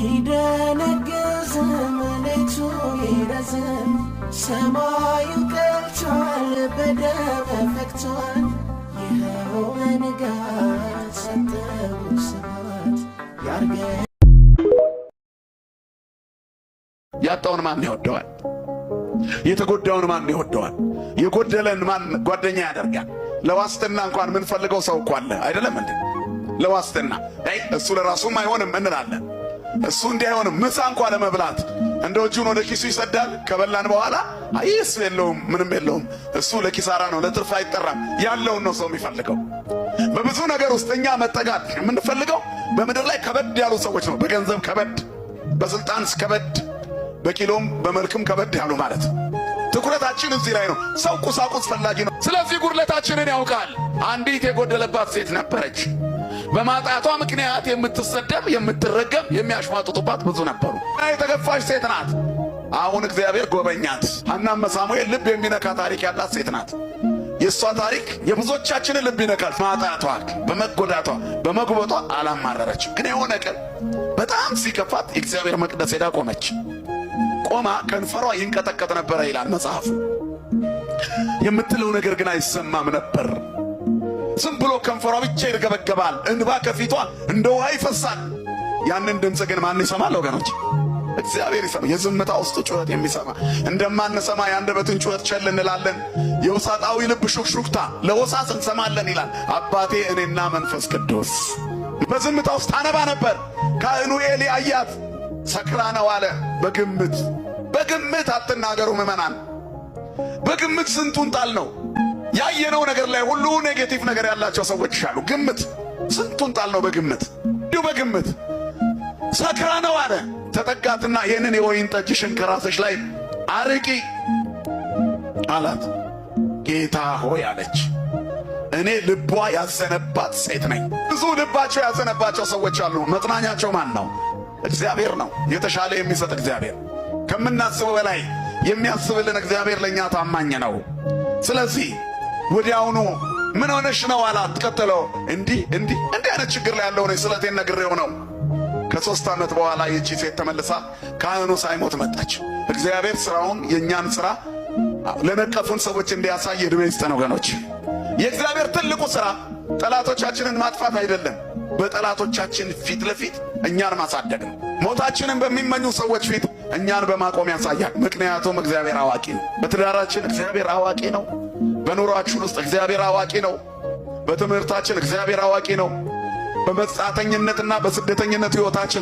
ይደነግዝ መሬቱ ይረዝም ሰማዩ ቀልቷል በደም ፈክቷል ይኸው በንጋት ሰጠው ስብሐት ያርገ ያጣውን ማን ይወደዋል? የተጎዳውን ማን ይወደዋል? የጎደለን ማን ጓደኛ ያደርጋል? ለዋስትና እንኳን ምን ፈልገው ሰው እኮ አለ አይደለም እንዴ? ለዋስትና እሱ ለራሱም አይሆንም እንላለን። እሱ እንዲህ አይሆንም ምሳ እንኳን ለመብላት እንደው እጁን ወደ ኪሱ ይሰዳል። ከበላን በኋላ አይስ የለውም ምንም የለውም። እሱ ለኪሳራ ነው፣ ለትርፍ አይጠራም። ያለውን ነው ሰው የሚፈልገው። በብዙ ነገር ውስጥ እኛ መጠጋት የምንፈልገው በምድር ላይ ከበድ ያሉ ሰዎች ነው። በገንዘብ ከበድ፣ በስልጣን ከበድ፣ በኪሎም በመልክም ከበድ ያሉ ማለት ትኩረታችን እዚህ ላይ ነው። ሰው ቁሳቁስ ፈላጊ ነው። ስለዚህ ጉድለታችንን ያውቃል። አንዲት የጎደለባት ሴት ነበረች። በማጣቷ ምክንያት የምትሰደብ የምትረገም የሚያሽሟጥጡባት ብዙ ነበሩ። የተገፋች ሴት ናት። አሁን እግዚአብሔር ጎበኛት። ሐናም ሳሙኤል ልብ የሚነካ ታሪክ ያላት ሴት ናት። የእሷ ታሪክ የብዙዎቻችንን ልብ ይነካል። ማጣቷ፣ በመጎዳቷ፣ በመጉበጧ አላማረረችም። ግን የሆነ ቀን በጣም ሲከፋት የእግዚአብሔር መቅደስ ሄዳ ቆመች። ቆማ ከንፈሯ ይንቀጠቀጥ ነበረ ይላል መጽሐፉ። የምትለው ነገር ግን አይሰማም ነበር። ዝም ብሎ ከንፈሯ ብቻ ይርገበገባል። እንባ ከፊቷ እንደ ውሃ ይፈሳል። ያንን ድምፅ ግን ማን ይሰማል ወገኖች? እግዚአብሔር ይሰማ። የዝምታ ውስጥ ጩኸት የሚሰማ እንደማንሰማ የአንደበትን ጩኸት ቸል እንላለን። የውሳጣዊ ልብ ሹክሹክታ ለወሳስ እንሰማለን ይላል አባቴ እኔና መንፈስ ቅዱስ። በዝምታ ውስጥ አነባ ነበር። ካህኑ ኤሊ አያት። ሰክራ ነው አለ። በግምት አትናገሩ ምዕመናን። በግምት ስንቱን ጣል ነው ያየነው ነገር ላይ ሁሉ ኔጌቲቭ ነገር ያላቸው ሰዎች አሉ። ግምት ስንቱን ጣል ነው በግምት እንዲሁ በግምት ሰክራ ነው አለ። ተጠጋትና ይህንን የወይን ጠጅሽን ከራስሽ ላይ አርቂ አላት። ጌታ ሆይ አለች፣ እኔ ልቧ ያዘነባት ሴት ነኝ። ብዙ ልባቸው ያዘነባቸው ሰዎች አሉ። መጽናኛቸው ማን ነው? እግዚአብሔር ነው። የተሻለ የሚሰጥ እግዚአብሔር፣ ከምናስበው በላይ የሚያስብልን እግዚአብሔር ለእኛ ታማኝ ነው። ስለዚህ ወዲያውኑ ምን ሆነሽ ነው አላት። ቀጥለው እንዲህ አይነት ችግር ላይ ያለው ነው ስለቴን ነግሬው ነው። ከ3 ዓመት በኋላ ይህች ሴት ተመልሳ ካህኑ ሳይሞት መጣች። እግዚአብሔር ስራውን የእኛን ስራ ለነቀፉን ሰዎች እንዲያሳይ ዕድሜ ይስጠን ወገኖች። የእግዚአብሔር ትልቁ ስራ ጠላቶቻችንን ማጥፋት አይደለም፣ በጠላቶቻችን ፊት ለፊት እኛን ማሳደግ ነው። ሞታችንን በሚመኙ ሰዎች ፊት እኛን በማቆም ያሳያል። ምክንያቱም እግዚአብሔር አዋቂ ነው። በትዳራችን እግዚአብሔር አዋቂ ነው። በኑሯችን ውስጥ እግዚአብሔር አዋቂ ነው። በትምህርታችን እግዚአብሔር አዋቂ ነው። በመጻተኝነትና በስደተኝነት ሕይወታችን